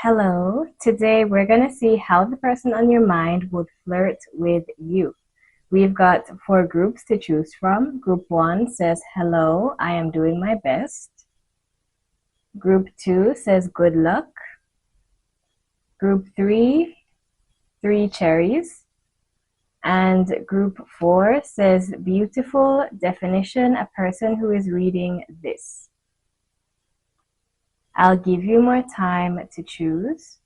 Hello, today we're going to see how the person on your mind would flirt with you. We've got 4 groups to choose from. Group 1 says, hello, I am doing my best. Group 2 says, good luck. Group 3, 3 cherries. And group 4 says, beautiful definition, a person who is reading this. I'll give you more time to choose.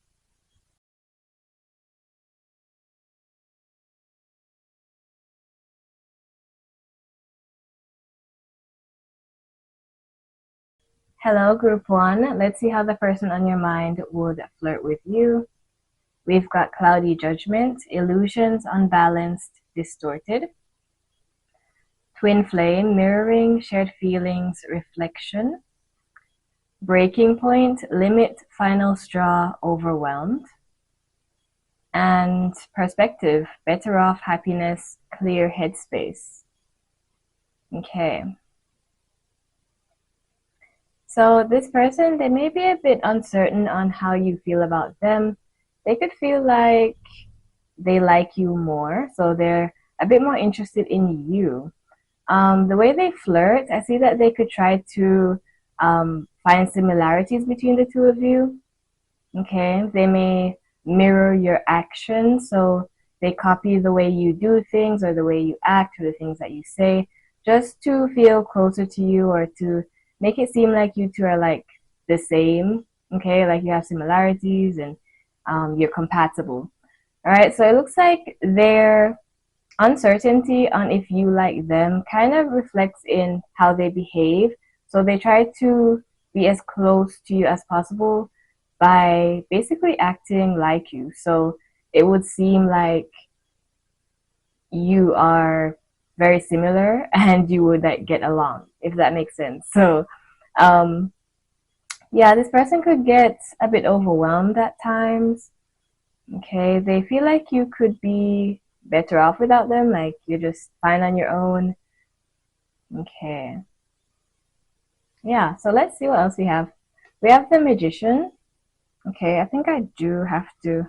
Hello, group 1. Let's see how the person on your mind would flirt with you. We've got cloudy judgment, illusions, unbalanced, distorted. Twin flame, mirroring, shared feelings, reflection. Breaking point, limit, final straw, overwhelmed. And perspective, better off, happiness, clear headspace. Okay. So this person, they may be a bit uncertain on how you feel about them. They could feel like they like you more, so they're a bit more interested in you. The way they flirt, I see that they could try to find similarities between the two of you. Okay, they may mirror your actions, so they copy the way you do things or the way you act or the things that you say, just to feel closer to you or to make it seem like you two are like the same. Okay, like you have similarities and you're compatible. All right, so it looks like their uncertainty on if you like them kind of reflects in how they behave. So they try to be as close to you as possible by basically acting like you. So it would seem like you are very similar and you would like get along, if that makes sense. So yeah, this person could get a bit overwhelmed at times. Okay, they feel like you could be better off without them, like you're just fine on your own. Okay. Yeah, so let's see what else we have. We have the magician. Okay, I think I do have to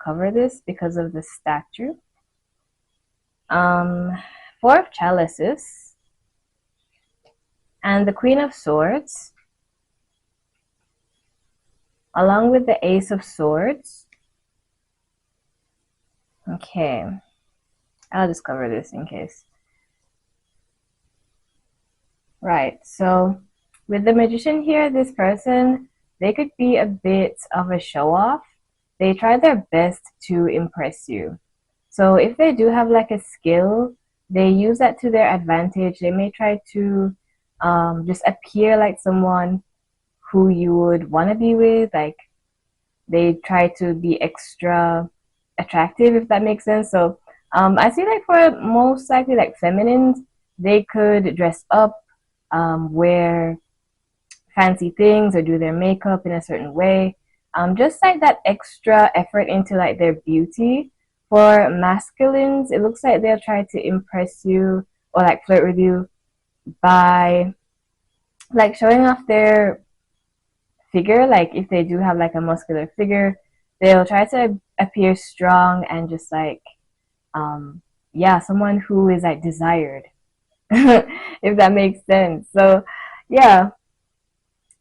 cover this because of the statue. 4 of chalices and the Queen of Swords, along with the Ace of Swords. Okay, I'll just cover this in case. Right, so with the magician here, this person, they could be a bit of a show-off. They try their best to impress you. So if they do have like a skill, they use that to their advantage. They may try to just appear like someone who you would want to be with. Like they try to be extra attractive, if that makes sense. So I see like for most likely like feminines, they could dress up, wear fancy things or do their makeup in a certain way. Just like that extra effort into like their beauty. For masculines, it looks like they'll try to impress you or like flirt with you by like showing off their figure. Like if they do have like a muscular figure, they'll try to appear strong and just like yeah, someone who is like desired. If that makes sense. So yeah,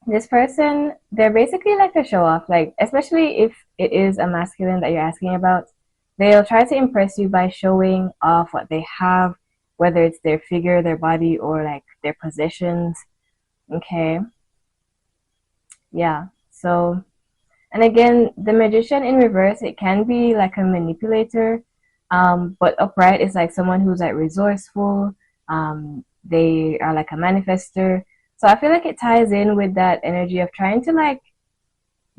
this person, they're basically like a show off, like especially if it is a masculine that you're asking about, they'll try to impress you by showing off what they have, whether it's their figure, their body, or like their possessions. Okay, yeah. So, and again, the magician in reverse, it can be like a manipulator, but upright is like someone who's like resourceful. They are like a manifester. So I feel like it ties in with that energy of trying to like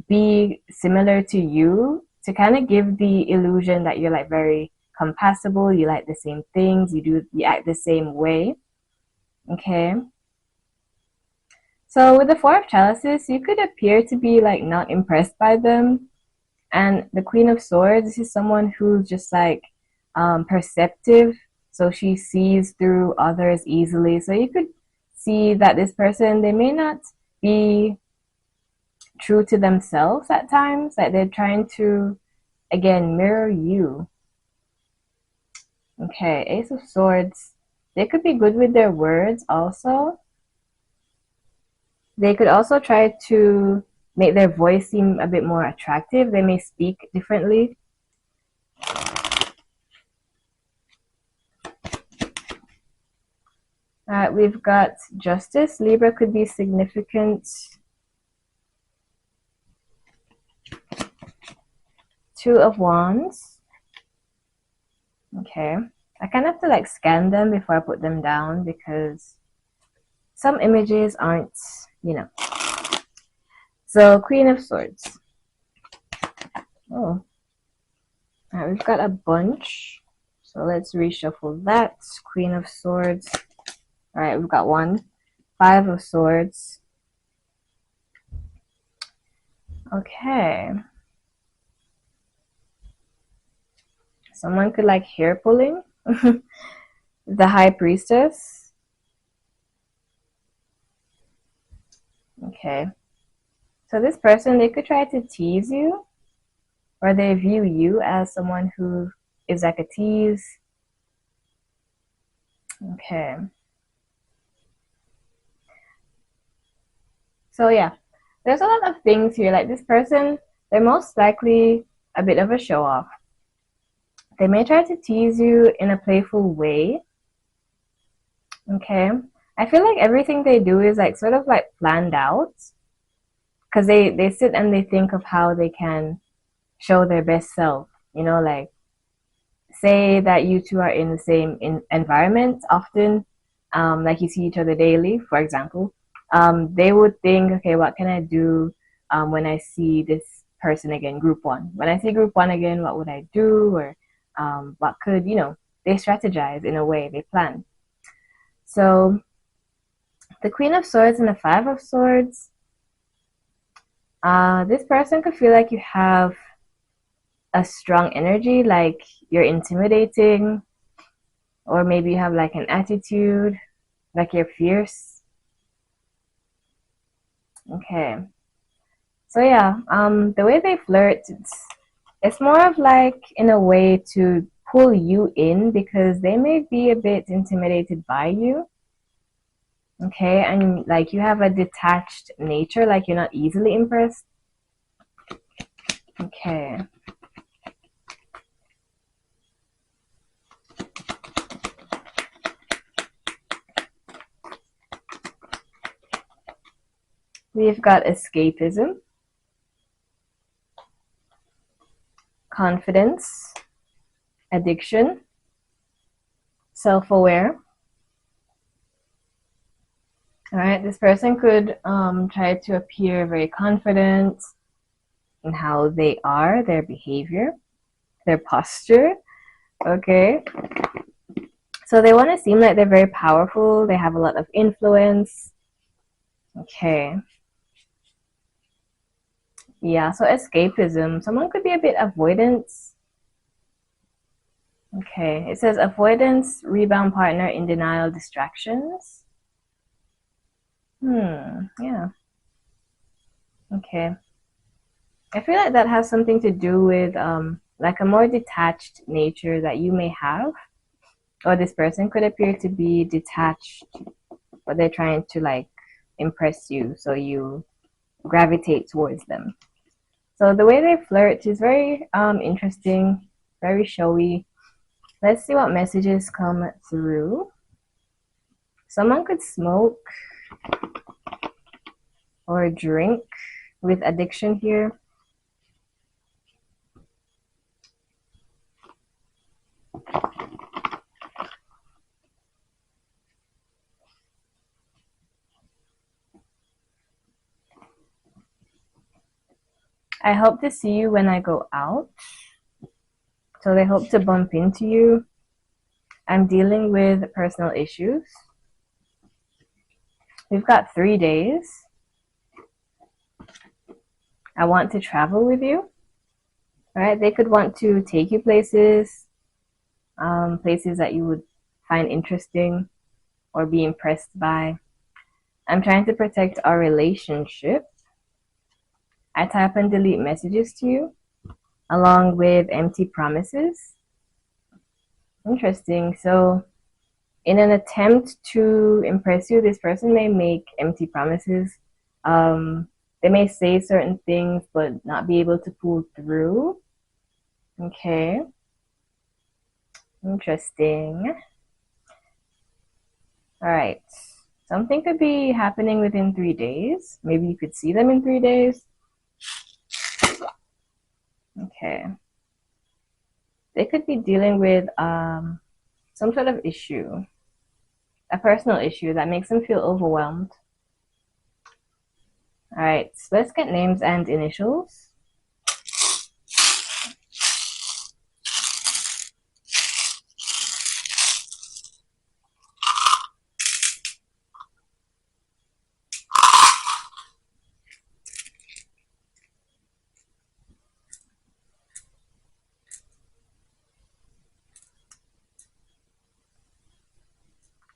be similar to you to kind of give the illusion that you're like very compatible, you like the same things, you act the same way. Okay. So with the 4 of chalices, you could appear to be like not impressed by them. And the Queen of Swords, this is someone who's just like perceptive. So she sees through others easily. So you could see that this person, they may not be true to themselves at times. Like they're trying to, again, mirror you. Okay, Ace of Swords. They could be good with their words also. They could also try to make their voice seem a bit more attractive. They may speak differently. Alright, we've got Justice. Libra could be significant. Two of Wands. Okay. I kind of have to like scan them before I put them down because some images aren't, you know. So, Queen of Swords. Oh. Alright, we've got a bunch. So let's reshuffle that. Queen of Swords. Alright, we've got one. Five of Swords. Okay. Someone could like hair pulling. The High Priestess. Okay. So this person, they could try to tease you, or they view you as someone who is like a tease. Okay. So yeah, there's a lot of things here. Like this person, they're most likely a bit of a show-off. They may try to tease you in a playful way. Okay. I feel like everything they do is like sort of like planned out. Because they sit and they think of how they can show their best self. You know, like say that you two are in the same environment often, like you see each other daily, for example. They would think, okay, what can I do when I see this person again, group one? When I see group one again, what would I do? Or what could, you know, they strategize in a way, they plan. So the Queen of Swords and the Five of Swords, this person could feel like you have a strong energy, like you're intimidating, or maybe you have like an attitude, like you're fierce. Okay. So yeah, the way they flirt, it's more of like in a way to pull you in because they may be a bit intimidated by you. Okay, and like you have a detached nature, like you're not easily impressed. Okay. We've got escapism, confidence, addiction, self-aware. All right, this person could try to appear very confident in how they are, their behavior, their posture. Okay. So they want to seem like they're very powerful. They have a lot of influence. Okay. Yeah, so escapism. Someone could be a bit avoidant. Okay, it says avoidance, rebound partner, in denial, distractions. Yeah. Okay. I feel like that has something to do with like a more detached nature that you may have. Or this person could appear to be detached, but they're trying to like impress you, so you gravitate towards them. So the way they flirt is very interesting, very showy. Let's see what messages come through. Someone could smoke or drink with addiction here. I hope to see you when I go out. So they hope to bump into you. I'm dealing with personal issues. We've got 3 days. I want to travel with you. All right, they could want to take you places, places that you would find interesting or be impressed by. I'm trying to protect our relationship. I type and delete messages to you, along with empty promises. Interesting. So, in an attempt to impress you, this person may make empty promises. They may say certain things but not be able to pull through. Okay. Interesting. All right. Something could be happening within 3 days. Maybe you could see them in 3 days. Okay. They could be dealing with some sort of issue, a personal issue that makes them feel overwhelmed. All right, so let's get names and initials.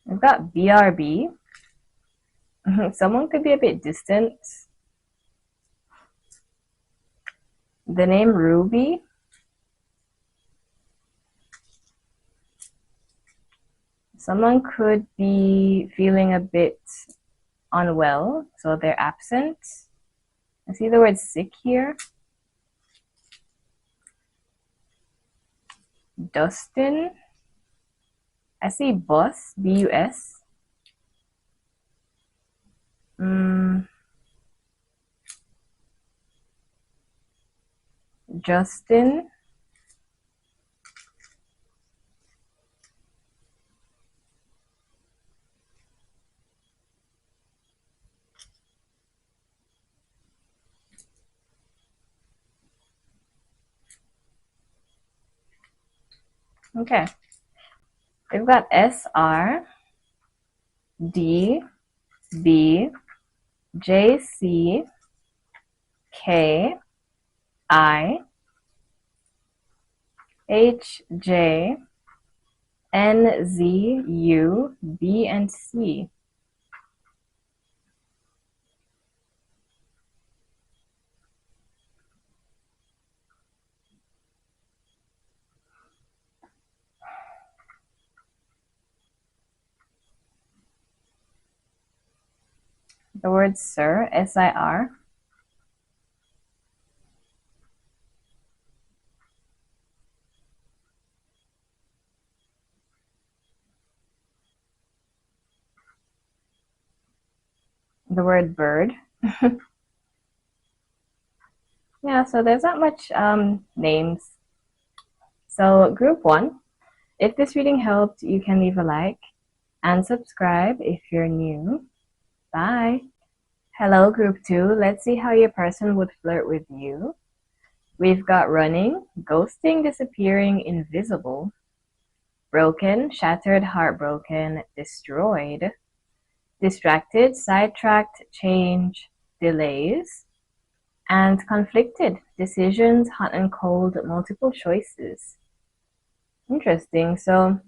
We've got BRB. Someone could be a bit distant. The name Ruby. Someone could be feeling a bit unwell, so they're absent. I see the word sick here. Dustin. I see bus, B-U-S. Justin. Okay. We've got SR, D, B, J, C, K, I, H, J, N, Z, U, B, and C. The word sir, S-I-R. The word bird. Yeah, so there's not much names. So group 1, if this reading helped, you can leave a like and subscribe if you're new. Bye. Hello, group 2. Let's see how your person would flirt with you. We've got running, ghosting, disappearing, invisible, broken, shattered, heartbroken, destroyed, distracted, sidetracked, change, delays, and conflicted, decisions, hot and cold, multiple choices. Interesting. So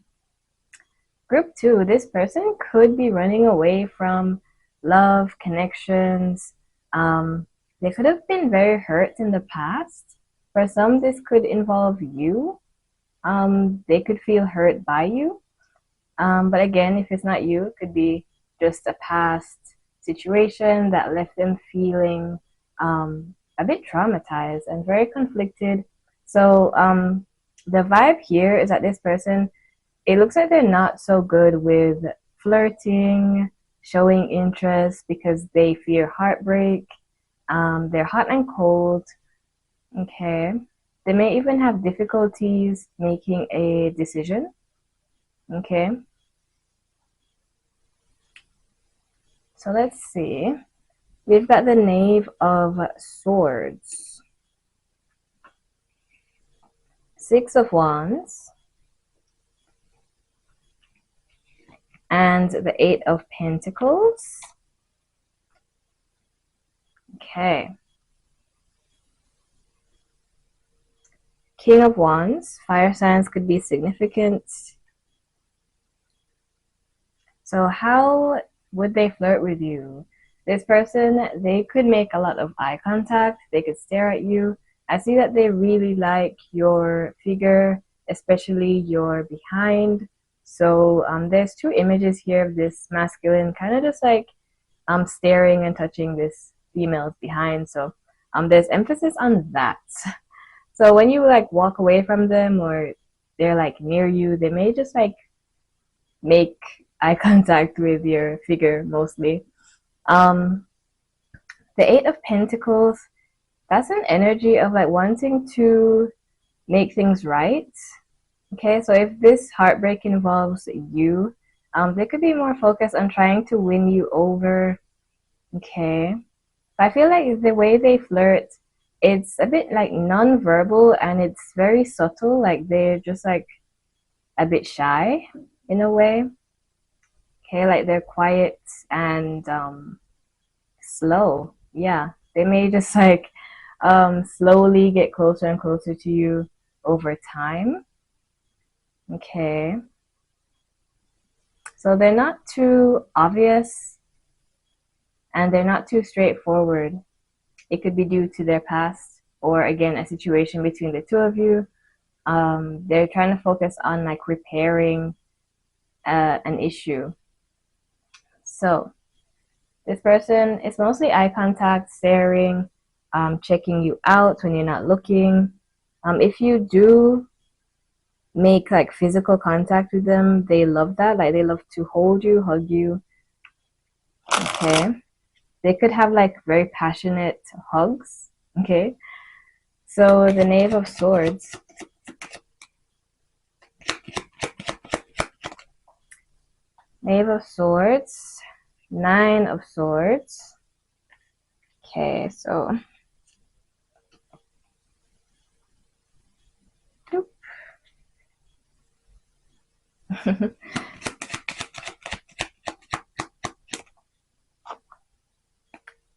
group 2, this person could be running away from love, connections. They could have been very hurt in the past. For some, this could involve you. They could feel hurt by you. But again, if it's not you, it could be just a past situation that left them feeling a bit traumatized and very conflicted. So the vibe here is that this person, it looks like they're not so good with flirting, showing interest because they fear heartbreak. They're hot and cold. Okay. They may even have difficulties making a decision. Okay. So let's see. We've got the Knave of Swords, 6 of Wands, and the 8 of Pentacles. Okay. King of Wands, fire signs could be significant. So how would they flirt with you? This person, they could make a lot of eye contact. They could stare at you. I see that they really like your figure, especially your behind. So there's two images here of this masculine kind of just like staring and touching this female's behind. So there's emphasis on that. So when you like walk away from them or they're like near you, they may just like make eye contact with your figure mostly. Um, the Eight of Pentacles, that's an energy of like wanting to make things right. Okay, so if this heartbreak involves you, they could be more focused on trying to win you over. Okay, I feel like the way they flirt, it's a bit like non-verbal and it's very subtle. Like they're just like a bit shy in a way. Okay, like they're quiet and slow. Yeah, they may just like slowly get closer and closer to you over time. Okay, so they're not too obvious and they're not too straightforward. It could be due to their past or again a situation between the two of you. They're trying to focus on like repairing an issue. So this person is mostly eye contact, staring, checking you out when you're not looking. If you do make like physical contact with them, they love that. Like they love to hold you, hug you. Okay. They could have like very passionate hugs. Okay. So the Knave of Swords. Knave of Swords. Nine of Swords. Okay, so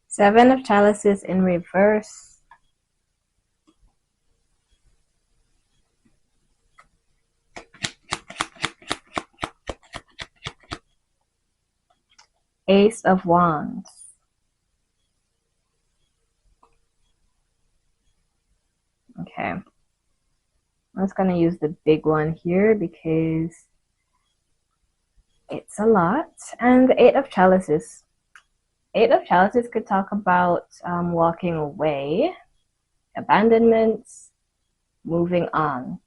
Seven of Chalices in reverse. Ace of Wands. Okay. I'm just going to use the big one here because it's a lot. And the Eight of Chalices. Eight of Chalices could talk about walking away, abandonment, moving on.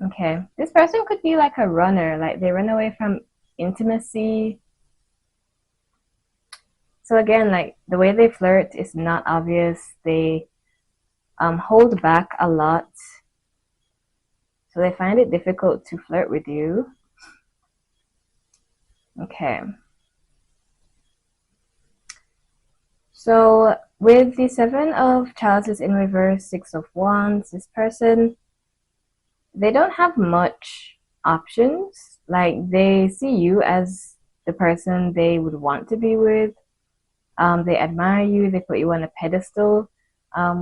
Okay. This person could be like a runner, like they run away from intimacy. So again, like the way they flirt is not obvious. They hold back a lot. So they find it difficult to flirt with you. Okay. So with the Seven of Chalices in reverse, Six of Wands, this person, they don't have much options. Like they see you as the person they would want to be with. They admire you. They put you on a pedestal,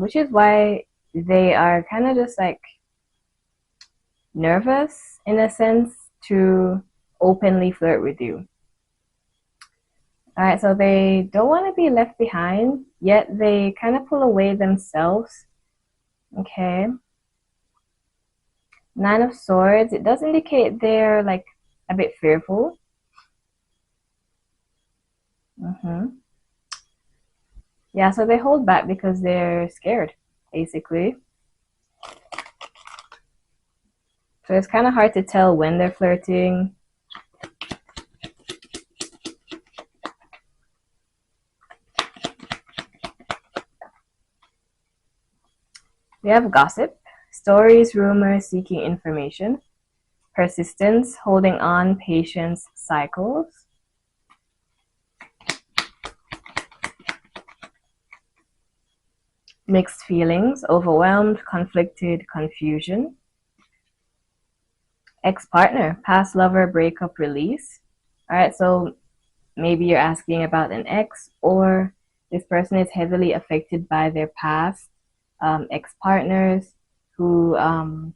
which is why they are kind of just like nervous in a sense to openly flirt with you. All right, so they don't want to be left behind, yet they kind of pull away themselves. Okay. Nine of Swords, it does indicate they're like a bit fearful. Yeah, so they hold back because they're scared, basically. So it's kind of hard to tell when they're flirting. We have gossip, stories, rumors, seeking information, persistence, holding on, patience, cycles. Mixed feelings, overwhelmed, conflicted, confusion. Ex-partner, past lover, breakup, release. All right, so maybe you're asking about an ex, or this person is heavily affected by their past ex-partners who kind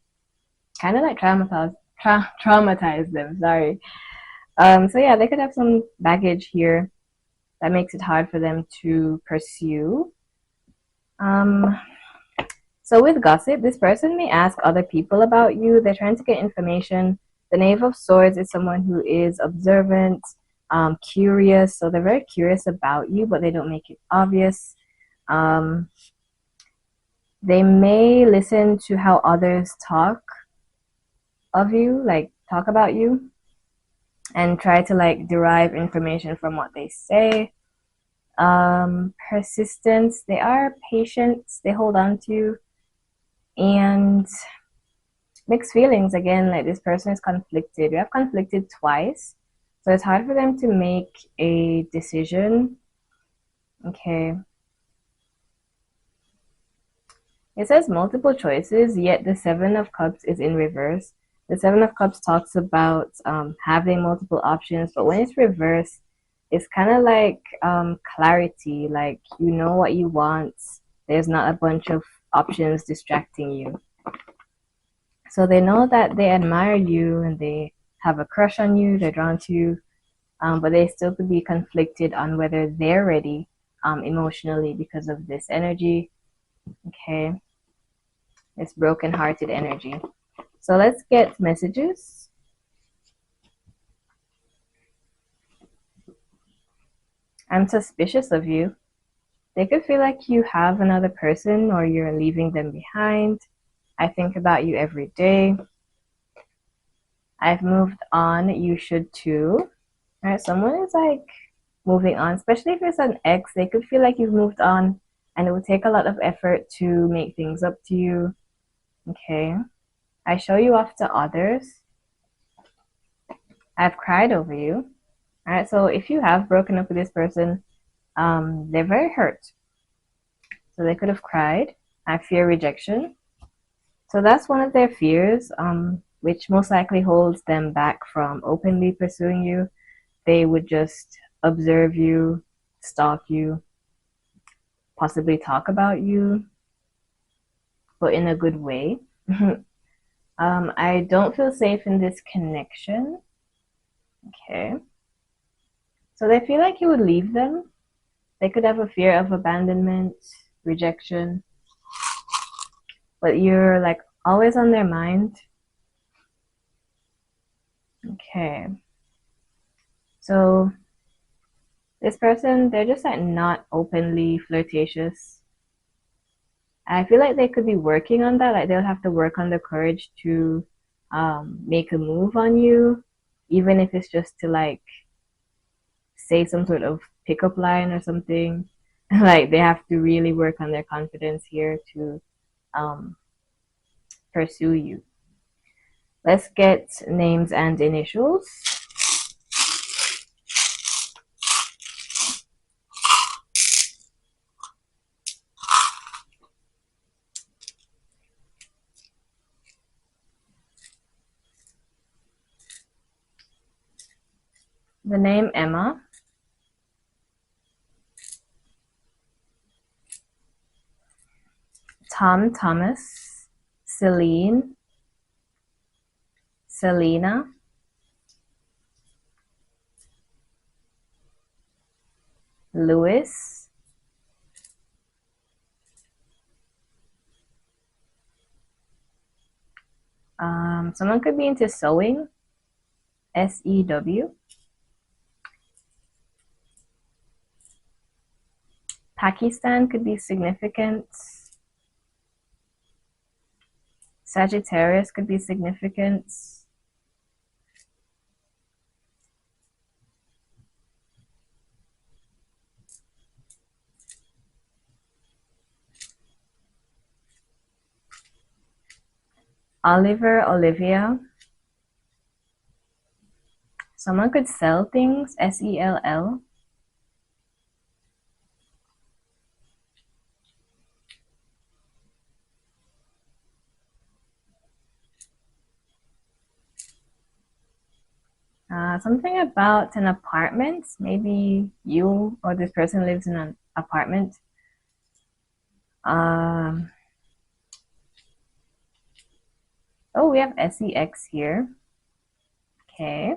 of like traumatized them. Sorry. So yeah, they could have some baggage here. that makes it hard for them to pursue. So with gossip, this person may ask other people about you. They're trying to get information. The Knave of Swords is someone who is observant, curious. So they're very curious about you, but they don't make it obvious. They may listen to how others talk of you, like talk about you, and try to like derive information from what they say. Persistence, they are patient, they hold on to you. And mixed feelings, again, like this person is conflicted. You have conflicted twice, so it's hard for them to make a decision. Okay. It says multiple choices, yet the Seven of Cups is in reverse. The Seven of Cups talks about having multiple options, but when it's reversed, it's kind of like clarity, like you know what you want. There's not a bunch of options distracting you. So they know that they admire you and they have a crush on you, they're drawn to you, but they still could be conflicted on whether they're ready emotionally because of this energy. Okay. It's broken-hearted energy. So let's get messages. I'm suspicious of you. They could feel like you have another person or you're leaving them behind. I think about you every day. I've moved on. You should too. All right, someone is like moving on, especially if it's an ex. They could feel like you've moved on and it would take a lot of effort to make things up to you. Okay. I show you off to others. I've cried over you. All right, so if you have broken up with this person, they're very hurt. So they could have cried. I fear rejection. So that's one of their fears, which most likely holds them back from openly pursuing you. They would just observe you, stalk you, possibly talk about you, but in a good way. I don't feel safe in this connection. Okay. So they feel like you would leave them. They could have a fear of abandonment, rejection, but you're like always on their mind. Okay. So this person, they're just like not openly flirtatious. I feel like they could be working on that. Like they'll have to work on the courage to make a move on you, even if it's just to like say some sort of pickup line or something. Like they have to really work on their confidence here to pursue you. Let's get names and initials. The name Emma. Tom Thomas. Celine. Selena. Louis. Someone could be into sewing. SEW. Pakistan could be significant. Sagittarius could be significant. Oliver, Olivia. Someone could sell things. SELL. Something about an apartment. Maybe you or this person lives in an apartment. Oh, we have SEX here. Okay.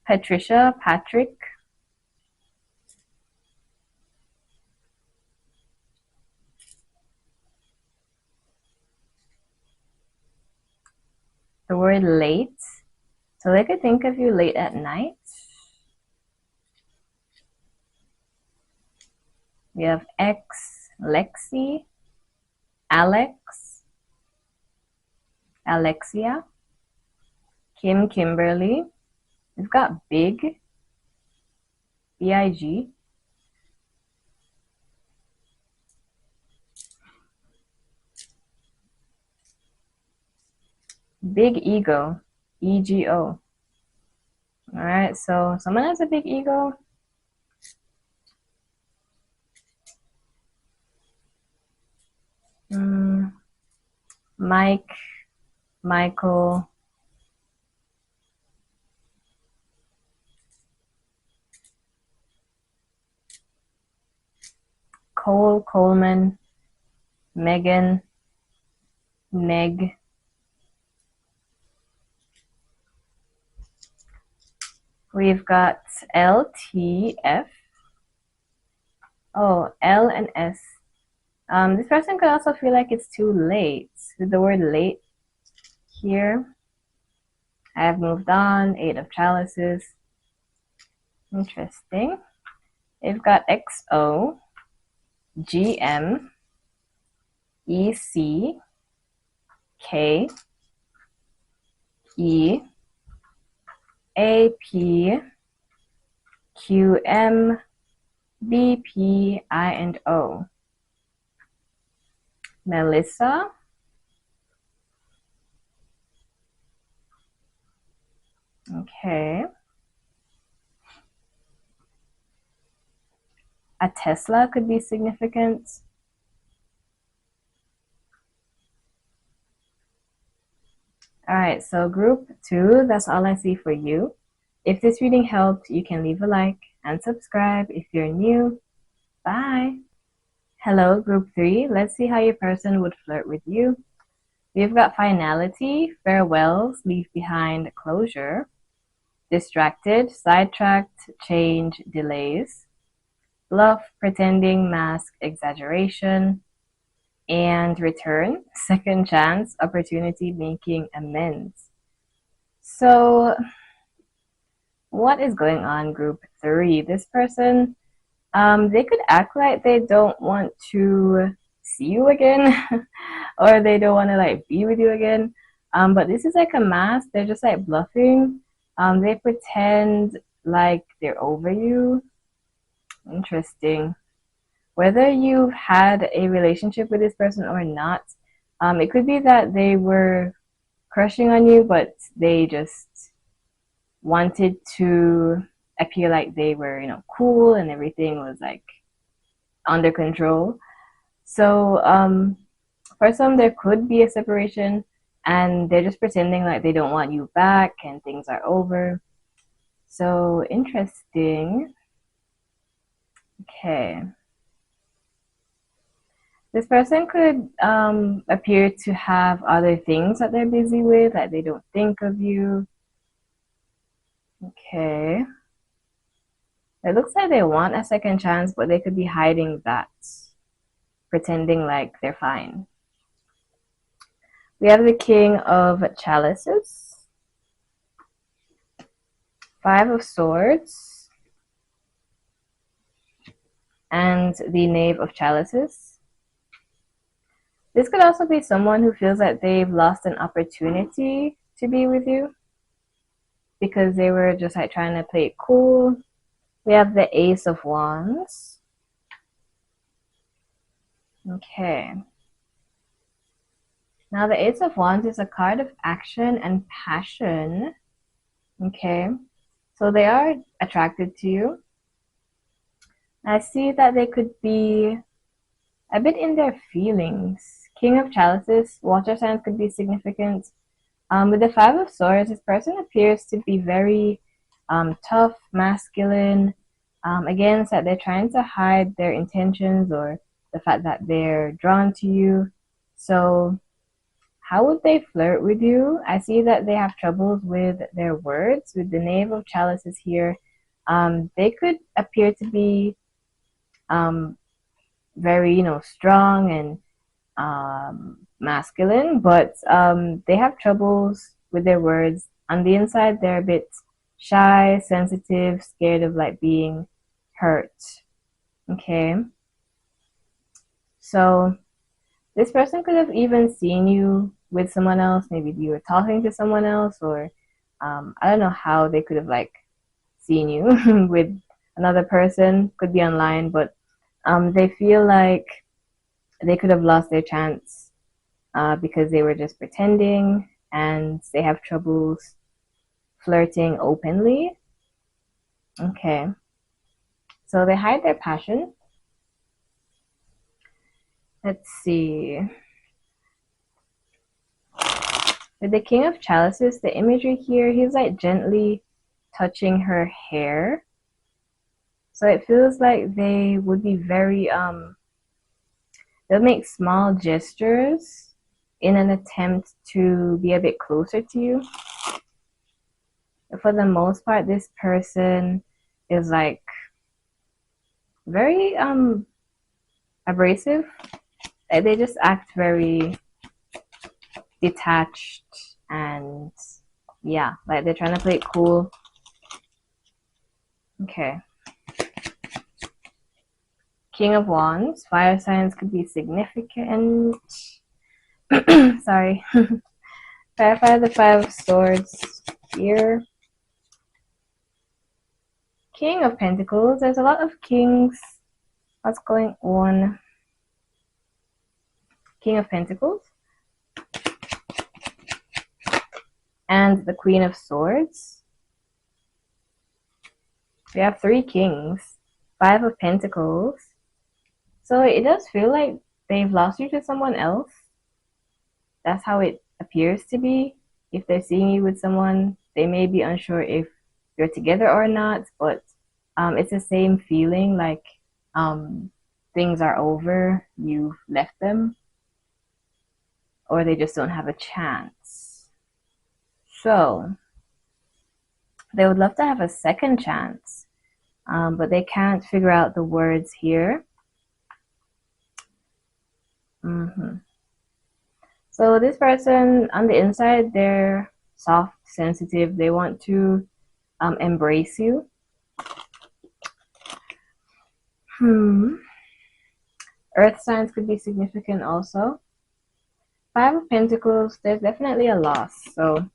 Patricia, Patrick. The word late. So they could think of you late at night. We have X, Lexi, Alex, Alexia, Kim, Kimberly. We've got Big, B-I-G. Big Ego, E-G-O. All right, so someone has a big ego. Mike, Michael, Cole, Coleman, Megan, Meg. We've got LTF. Oh, L and S. This person could also feel like it's too late. With the word late here. I have moved on. 8 of chalices. Interesting. We've got XO, GM, EC, K, E, AP, QM, BP, I, and O. Melissa, okay. A Tesla could be significant. All right, so group 2, that's all I see for you. If this reading helped, you can leave a like and subscribe if you're new. Bye. Hello, group 3. Let's see how your person would flirt with you. We've got finality, farewells, leave behind, closure, distracted, sidetracked, change, delays, bluff, pretending, mask, exaggeration, and return, second chance, opportunity, making amends. So what is going on, group 3? This person, they could act like they don't want to see you again or they don't want to like be with you again, but this is like a mask. They're just like bluffing. They pretend like they're over you. Interesting. Whether you've had a relationship with this person or not, it could be that they were crushing on you, but they just wanted to appear like they were, cool and everything was like under control. So for some, there could be a separation and they're just pretending like they don't want you back and things are over. So interesting. Okay. This person could appear to have other things that they're busy with, that they don't think of you. Okay. It looks like they want a second chance, but they could be hiding that, pretending like they're fine. We have the King of Chalices, 5 of Swords, and the Knave of Chalices. This could also be someone who feels that they've lost an opportunity to be with you because they were just like trying to play it cool. We have the Ace of Wands. Okay. Now the Ace of Wands is a card of action and passion. Okay. So they are attracted to you. I see that they could be a bit in their feelings. King of Chalices, water signs could be significant. With the 5 of Swords, this person appears to be very tough, masculine. Again, it's that they're trying to hide their intentions or the fact that they're drawn to you. So how would they flirt with you? I see that they have troubles with their words. With the Knave of Chalices here, they could appear to be very, strong and masculine, but they have troubles with their words. On the inside, they're a bit shy, sensitive, scared of like being hurt. Okay. So this person could have even seen you with someone else. Maybe you were talking to someone else, or I don't know how they could have like seen you with another person. Could be online, but they feel like they could have lost their chance because they were just pretending, and they have troubles flirting openly. Okay. So they hide their passion. Let's see. With the King of Chalices, the imagery here, he's like gently touching her hair. So it feels like they would be very, they'll make small gestures in an attempt to be a bit closer to you. But for the most part, this person is like very abrasive. They just act very detached, and yeah, like they're trying to play it cool. Okay. King of Wands, fire signs could be significant. Sorry. Clarify the Five of Swords here. King of Pentacles, there's a lot of kings. What's going on? King of Pentacles. And the Queen of Swords. We have 3 kings. 5 of Pentacles. So it does feel like they've lost you to someone else. That's how it appears to be. If they're seeing you with someone, they may be unsure if you're together or not, but it's the same feeling, like things are over, you've left them, or they just don't have a chance. So they would love to have a second chance, but they can't figure out the words here. So this person, on the inside, they're soft, sensitive. They want to embrace you. Earth signs could be significant also. 5 of Pentacles, there's definitely a loss. So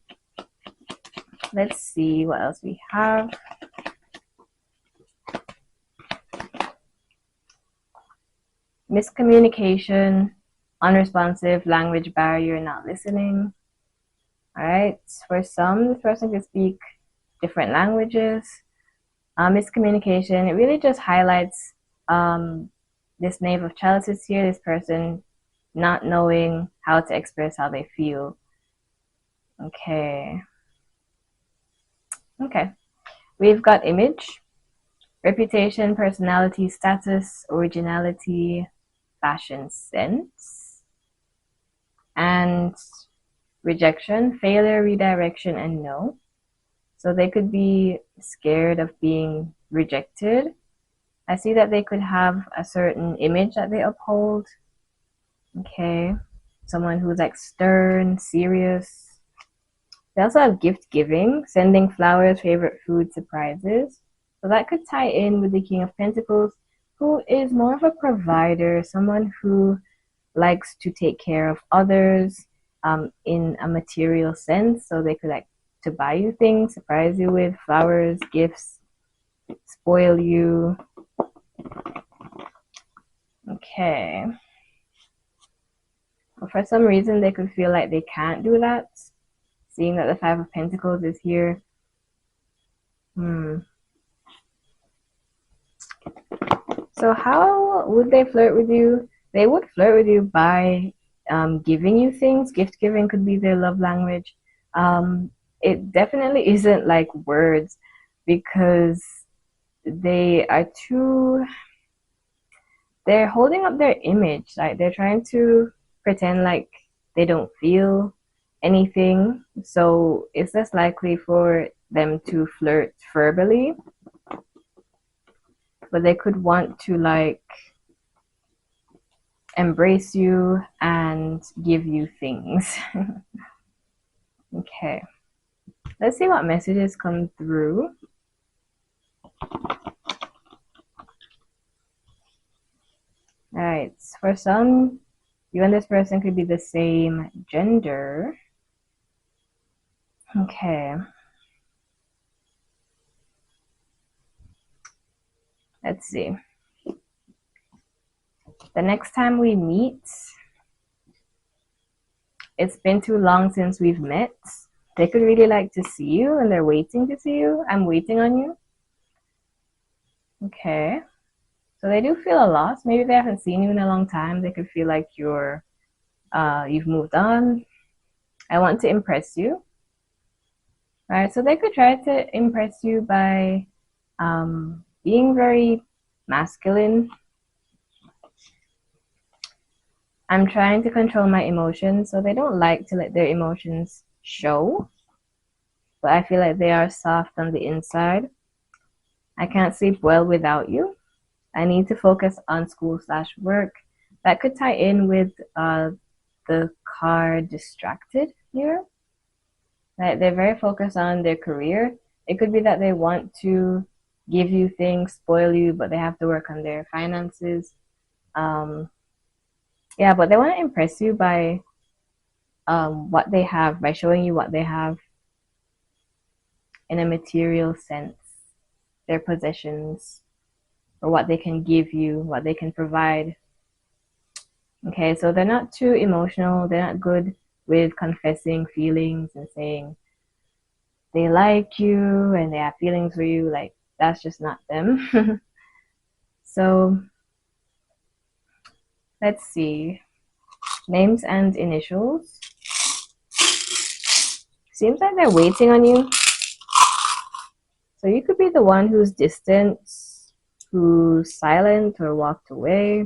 let's see what else we have. Miscommunication, unresponsive, language barrier, not listening. All right. For some, this person could speak different languages. Miscommunication, it really just highlights this Knave of Chalices here, this person not knowing how to express how they feel. Okay. We've got image, reputation, personality, status, originality, fashion sense, and rejection, failure, redirection, and no. So they could be scared of being rejected. I see that they could have a certain image that they uphold. Okay. Someone who's like stern, serious. They also have gift giving, sending flowers, favorite food, surprises. So that could tie in with the King of Pentacles, who is more of a provider, someone who likes to take care of others in a material sense. So they could like to buy you things, surprise you with flowers, gifts, spoil you. Okay. But for some reason, they could feel like they can't do that, seeing that the 5 of Pentacles is here. So how would they flirt with you? They would flirt with you by giving you things. Gift giving could be their love language. It definitely isn't like words, because they are they're holding up their image. Like they're trying to pretend like they don't feel anything. So it's less likely for them to flirt verbally, but they could want to like embrace you and give you things. Okay, let's see what messages come through. All right, for some, you and this person could be the same gender. Okay. Let's see. The next time we meet, it's been too long since we've met. They could really like to see you and they're waiting to see you. I'm waiting on you. Okay. So they do feel a loss. Maybe they haven't seen you in a long time. They could feel like you've moved on. I want to impress you. All right. So they could try to impress you by being very masculine. I'm trying to control my emotions, so they don't like to let their emotions show. But I feel like they are soft on the inside. I can't sleep well without you. I need to focus on school/work. That could tie in with the card distracted here. Right? They're very focused on their career. It could be that they want to give you things, spoil you, but they have to work on their finances. Yeah, but they want to impress you by what they have, by showing you what they have in a material sense, their possessions, or what they can give you, what they can provide. Okay, so they're not too emotional. They're not good with confessing feelings and saying they like you and they have feelings for you. Like, that's just not them. So let's see. Names and initials. Seems like they're waiting on you. So you could be the one who's distant, who's silent or walked away.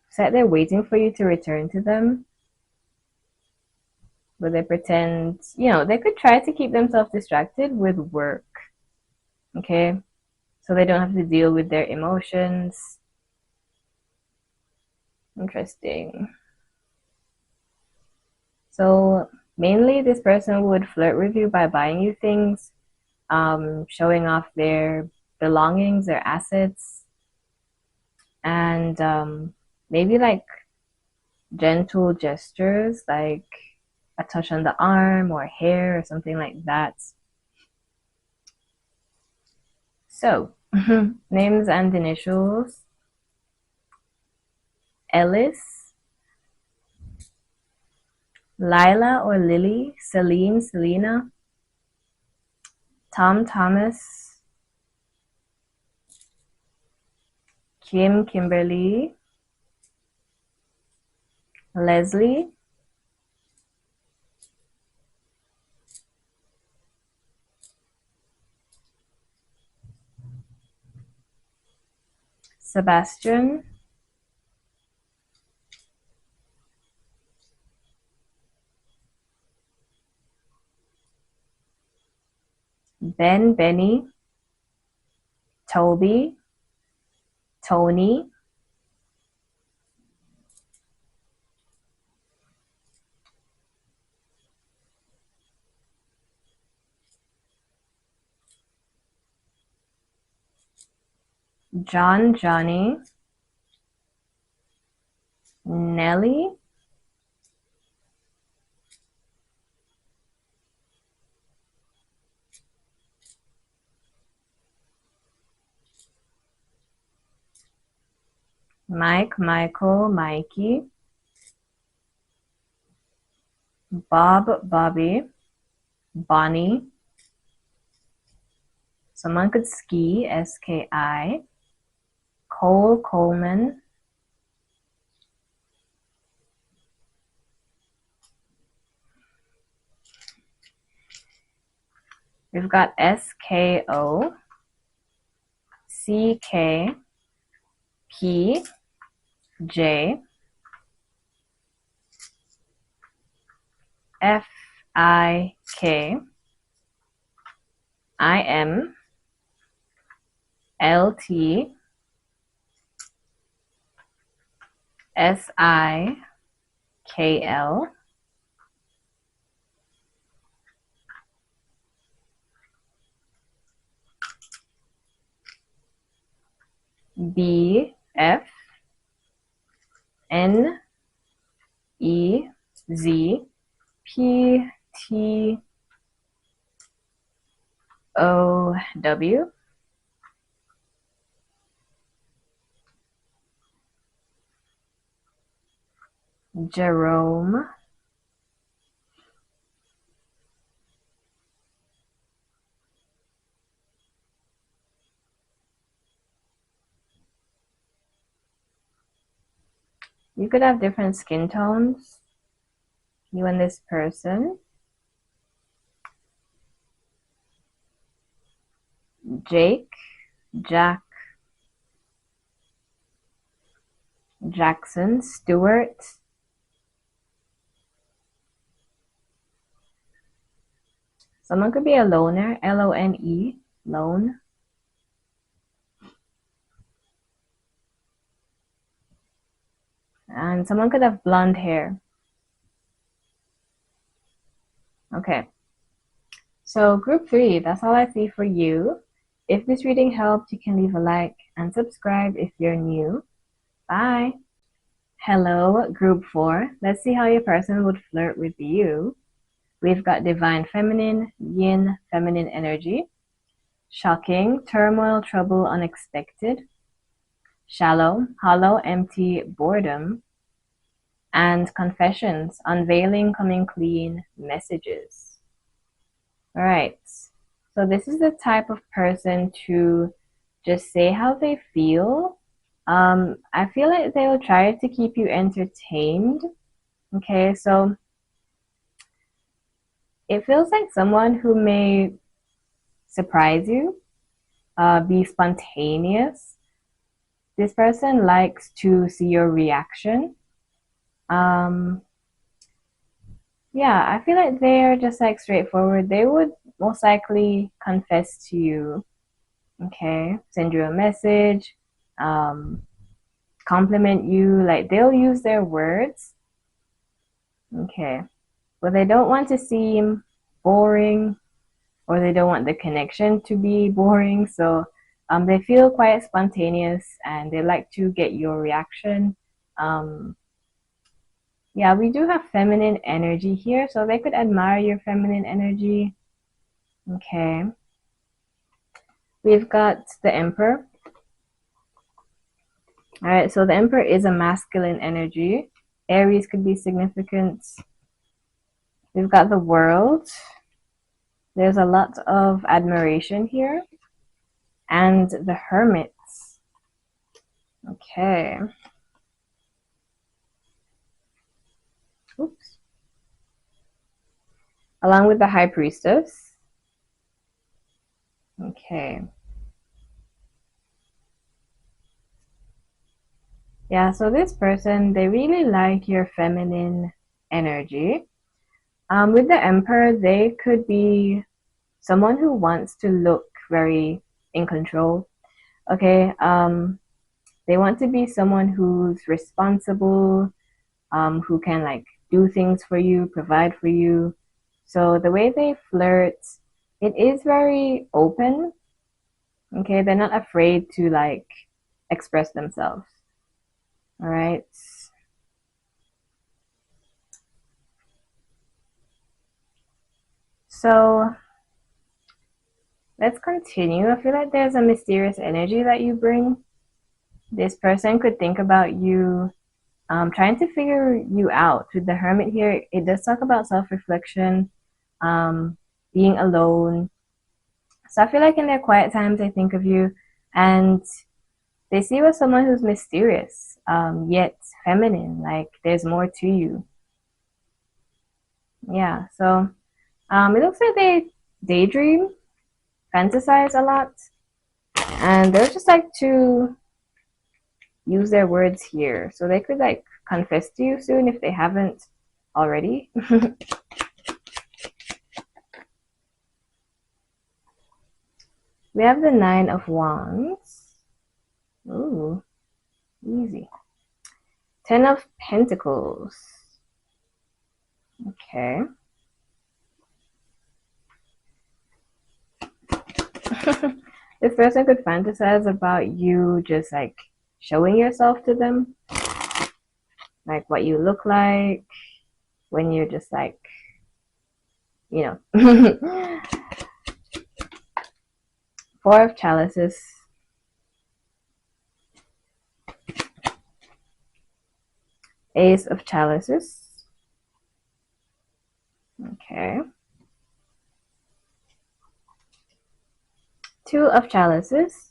It's like they're waiting for you to return to them. But they pretend, they could try to keep themselves distracted with work. Okay? So they don't have to deal with their emotions. Interesting. So mainly this person would flirt with you by buying you things, showing off their belongings, their assets, and maybe like gentle gestures, like a touch on the arm or hair or something like that. So, names and initials. Ellis, Lila or Lily, Celine, Selena, Tom, Thomas, Kim, Kimberly, Leslie, Sebastian, Ben, Benny, Toby, Tony, John, Johnny, Nelly, Mike, Michael, Mikey, Bob, Bobby, Bonnie. Someone could ski, SKI, Cole, Coleman, we've got SKO, CK, P, J, BFNEZPTOW. Jerome. You could have different skin tones, you and this person. Jake, Jack, Jackson, Stewart. Someone could be a loner, L-O-N-E, lone. And someone could have blonde hair. Okay. So group 3, that's all I see for you. If this reading helped, you can leave a like and subscribe if you're new. Bye. Hello, group 4. Let's see how your person would flirt with you. We've got divine feminine, yin feminine energy, shocking, turmoil, trouble, unexpected, shallow, hollow, empty, boredom, and confessions, unveiling, coming clean, messages. All right, so this is the type of person to just say how they feel. I feel like they'll try to keep you entertained. Okay, so it feels like someone who may surprise you, be spontaneous. This person likes to see your reaction. Yeah, I feel like they're just like straightforward. They would most likely confess to you, okay? Send you a message, compliment you, like they'll use their words, okay? But they don't want to seem boring, or they don't want the connection to be boring, so they feel quite spontaneous and they like to get your reaction. Yeah, we do have feminine energy here, so they could admire your feminine energy. Okay. We've got the Emperor. All right, so the Emperor is a masculine energy. Aries could be significant. We've got the World. There's a lot of admiration here. And the Hermits. Okay. Oops. Along with the High Priestess. Okay. Yeah, so this person, they really like your feminine energy. With the Emperor, they could be someone who wants to look very in control. Okay, they want to be someone who's responsible, who can like do things for you, provide for you. So the way they flirt, it is very open. Okay, they're not afraid to like express themselves. All right. So let's continue. I feel like there's a mysterious energy that you bring. This person could think about you, trying to figure you out. With the Hermit here, it does talk about self-reflection, being alone. So I feel like in their quiet times, they think of you and they see you as someone who's mysterious, yet feminine, like there's more to you. Yeah, so it looks like they daydream, fantasize a lot, and they'll just like to use their words here. So they could like confess to you soon if they haven't already. We have the Nine of Wands. Ooh, easy. Ten of Pentacles. Okay. This person could fantasize about you just like showing yourself to them, like what you look like when you're just like, you know. Four of Chalices. Ace of Chalices. Okay. Two of Chalices.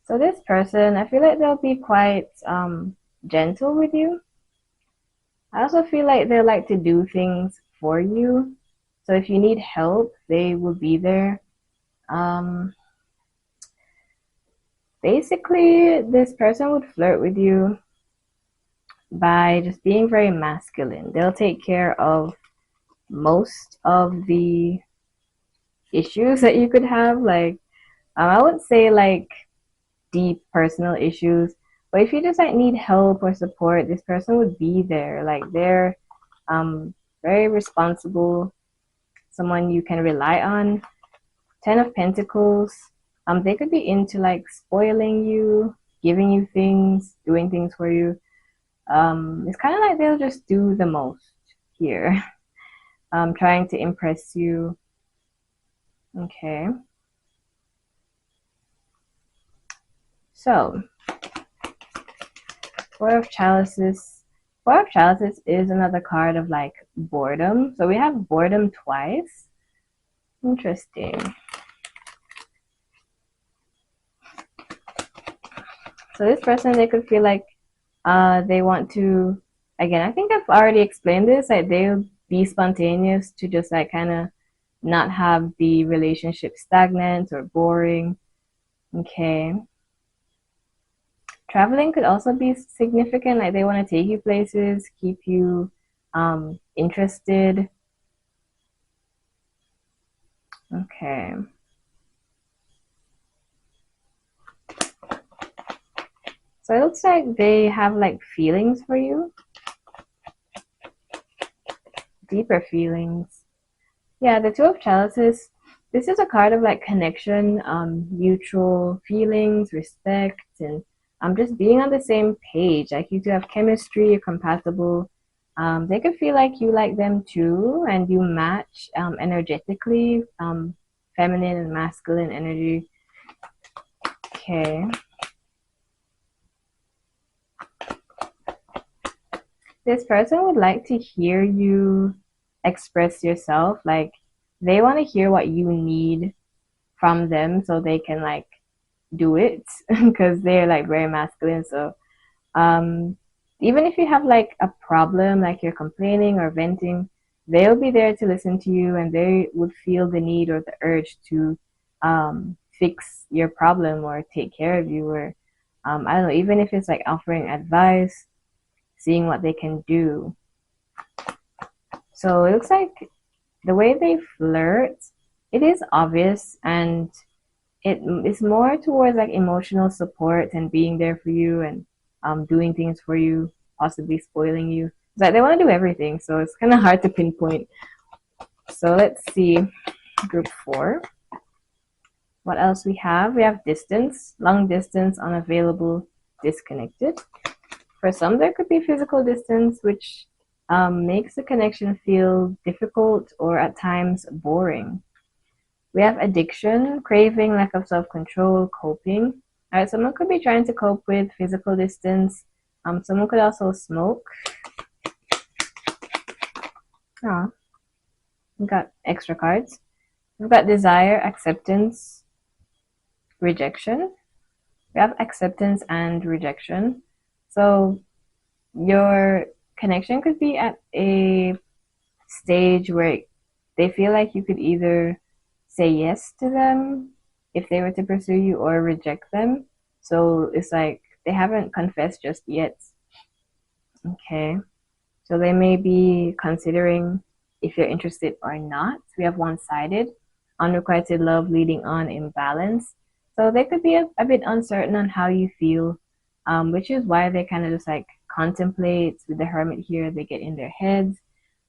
So this person, I feel like they'll be quite gentle with you. I also feel like they like to do things for you. So if you need help, they will be there. Basically, this person would flirt with you by just being very masculine. They'll take care of most of the issues that you could have. Like, I would say like deep personal issues. But if you just like need help or support, this person would be there. Like they're very responsible, someone you can rely on. Ten of Pentacles. They could be into like spoiling you, giving you things, doing things for you. It's kind of like they'll just do the most here, trying to impress you. Okay. So, Four of Chalices. Four of Chalices is another card of like boredom. So we have boredom twice. Interesting. So this person, they could feel like they want to, again, I think I've already explained this, like they'll be spontaneous to just like kind of not have the relationship stagnant or boring. Okay. Traveling could also be significant, like they want to take you places, keep you interested. Okay. So it looks like they have like feelings for you, deeper feelings. Yeah, the Two of Chalices. This is a card of like connection, mutual feelings, respect, and just being on the same page. Like you two have chemistry, you're compatible. They could feel like you like them too, and you match energetically, feminine and masculine energy. Okay. This person would like to hear you express yourself. Like they want to hear what you need from them so they can like do it because they're like very masculine. So um, even if you have like a problem, like you're complaining or venting, they'll be there to listen to you and they would feel the need or the urge to fix your problem or take care of you or I don't know, even if it's like offering advice, seeing what they can do. So it looks like the way they flirt, it is obvious and it is more towards like emotional support and being there for you and doing things for you, possibly spoiling you. It's like they want to do everything, so it's kind of hard to pinpoint. So let's see, group 4. What else we have? We have distance, long distance, unavailable, disconnected. For some, there could be physical distance, which makes the connection feel difficult or at times boring. We have addiction, craving, lack of self-control, coping. All right, someone could be trying to cope with physical distance. Someone could also smoke. Oh, we got extra cards. We've got desire, acceptance, rejection. We have acceptance and rejection. So your connection could be at a stage where they feel like you could either say yes to them if they were to pursue you or reject them. So it's like they haven't confessed just yet. Okay. So they may be considering if you're interested or not. We have one-sided, unrequited love leading on, imbalance. So they could be a bit uncertain on how you feel, which is why they kind of just like contemplate. With the Hermit here, they get in their heads,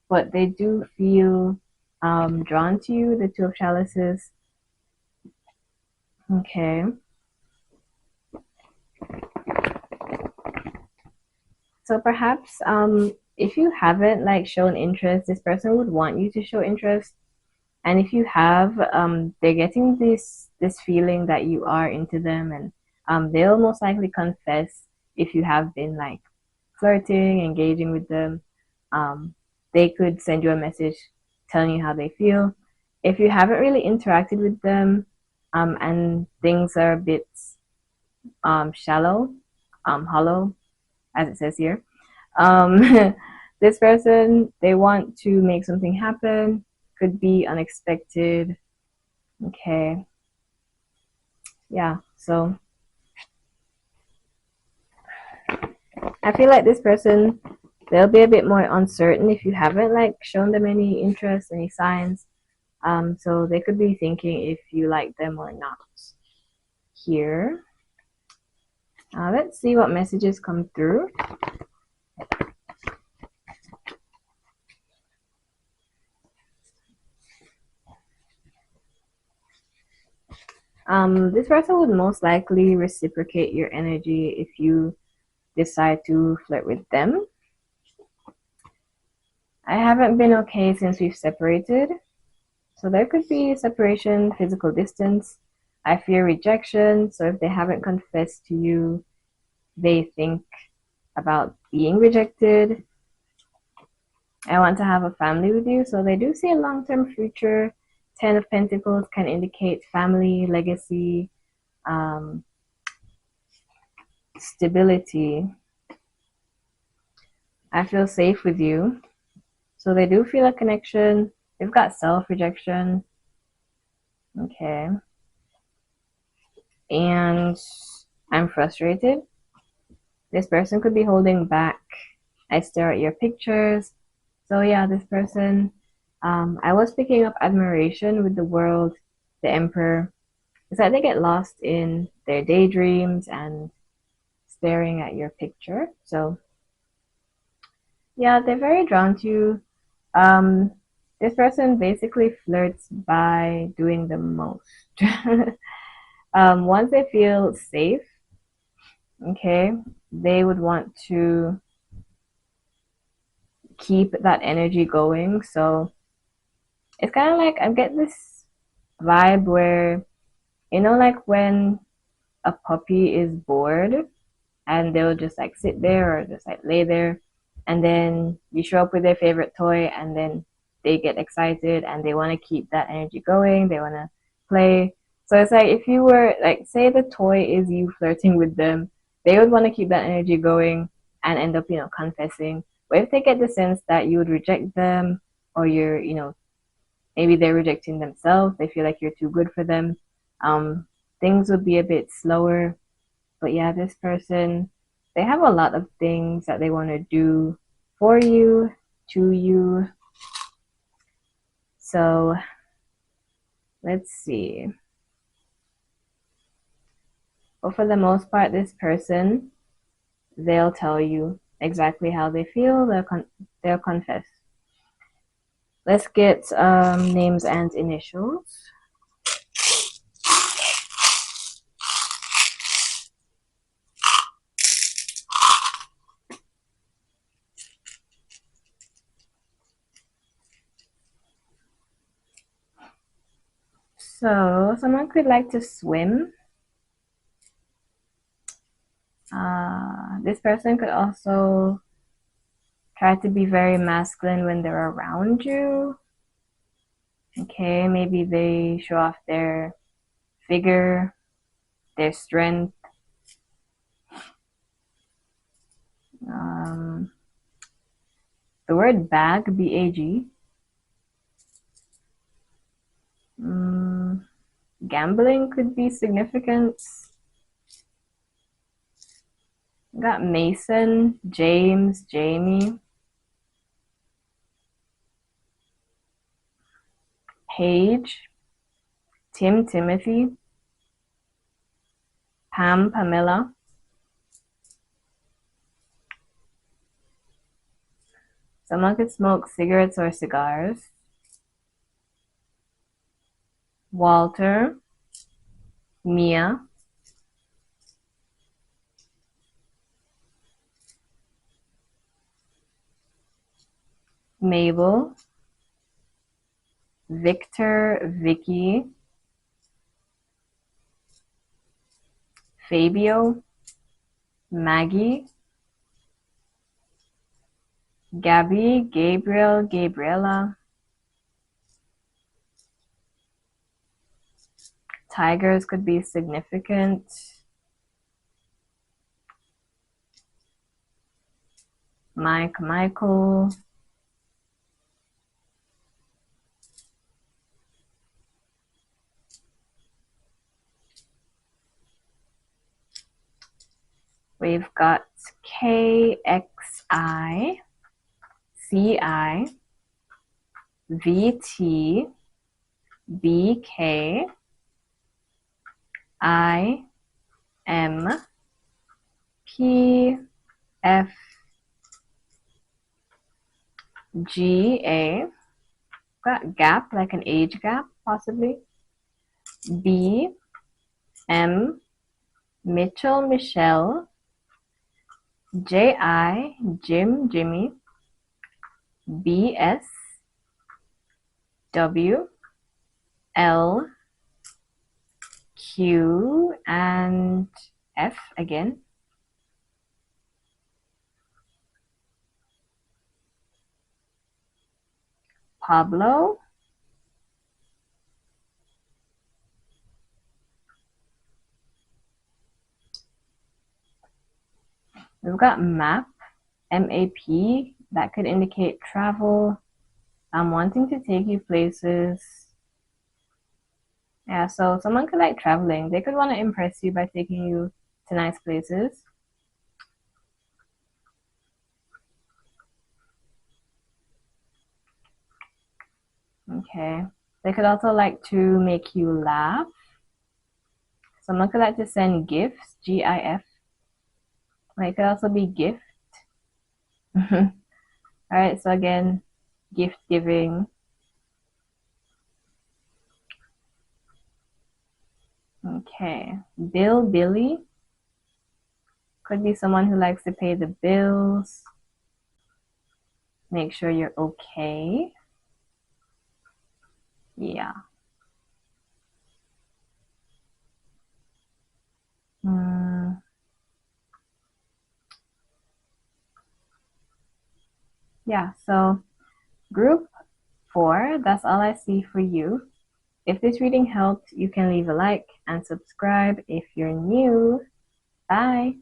but they do feel drawn to you, the Two of Chalices. Okay. So perhaps if you haven't like shown interest, this person would want you to show interest. And if you have, they're getting this feeling that you are into them, and they'll most likely confess if you have been like flirting, engaging with them. They could send you a message telling you how they feel. If you haven't really interacted with them, and things are a bit shallow, hollow, as it says here, this person, they want to make something happen. Could be unexpected. Okay. Yeah, so I feel like this person, they'll be a bit more uncertain if you haven't like shown them any interest, any signs. So they could be thinking if you like them or not. Here. Let's see what messages come through. This person would most likely reciprocate your energy if you decide to flirt with them. I haven't been okay since we've separated. So there could be separation, physical distance. I fear rejection. So if they haven't confessed to you, they think about being rejected. I want to have a family with you. So they do see a long-term future. 10 of Pentacles can indicate family, legacy, stability. I feel safe with you. So they do feel a connection. They've got self-rejection. Okay. And I'm frustrated. This person could be holding back. I stare at your pictures. So yeah, this person, I was picking up admiration with the World, the Emperor. It's like they get lost in their daydreams and staring at your picture. So yeah, they're very drawn to you. This person basically flirts by doing the most. Once they feel safe, okay, they would want to keep that energy going. So it's kind of like I get this vibe where, you know, like when a puppy is bored and they'll just like sit there or just like lay there, and then you show up with their favorite toy, and then they get excited and they want to keep that energy going. They want to play. So it's like if you were like, say the toy is you flirting with them, they would want to keep that energy going and end up, you know, confessing. But if they get the sense that you would reject them, or you're, you know, maybe they're rejecting themselves, they feel like you're too good for them, things would be a bit slower. But yeah, this person, they have a lot of things that they want to do for you, to you. So let's see. But for the most part, this person, they'll tell you exactly how they feel. They'll confess. Let's get names and initials. So someone could like to swim. This person could also try to be very masculine when they're around you. Okay, maybe they show off their figure, their strength. The word bag, B-A-G. Gambling could be significant. Got Mason, James, Jamie. Paige, Tim, Timothy, Pam, Pamela, someone could smoke cigarettes or cigars. Walter, Mia, Mabel, Victor, Vicky, Fabio, Maggie, Gabby, Gabriel, Gabriella, tigers could be significant. Mike, Michael, we've got KXI, CI, VT, BK, IM, PF, GA, got gap, like an age gap, possibly. B, M, Mitchell, Michelle, JI, Jim, Jimmy, BS, W, L, Q, and F again. Pablo, we've got map, MAP, that could indicate travel. I'm wanting to take you places. Yeah, so someone could like traveling. They could want to impress you by taking you to nice places. Okay. They could also like to make you laugh. Someone could like to send gifts, GIF. Like, it could also be gift. All right, so again, gift giving. Okay, Bill, Billy. Could be someone who likes to pay the bills. Make sure you're okay. Yeah. Yeah, so group 4, that's all I see for you. If this reading helped, you can leave a like and subscribe if you're new. Bye.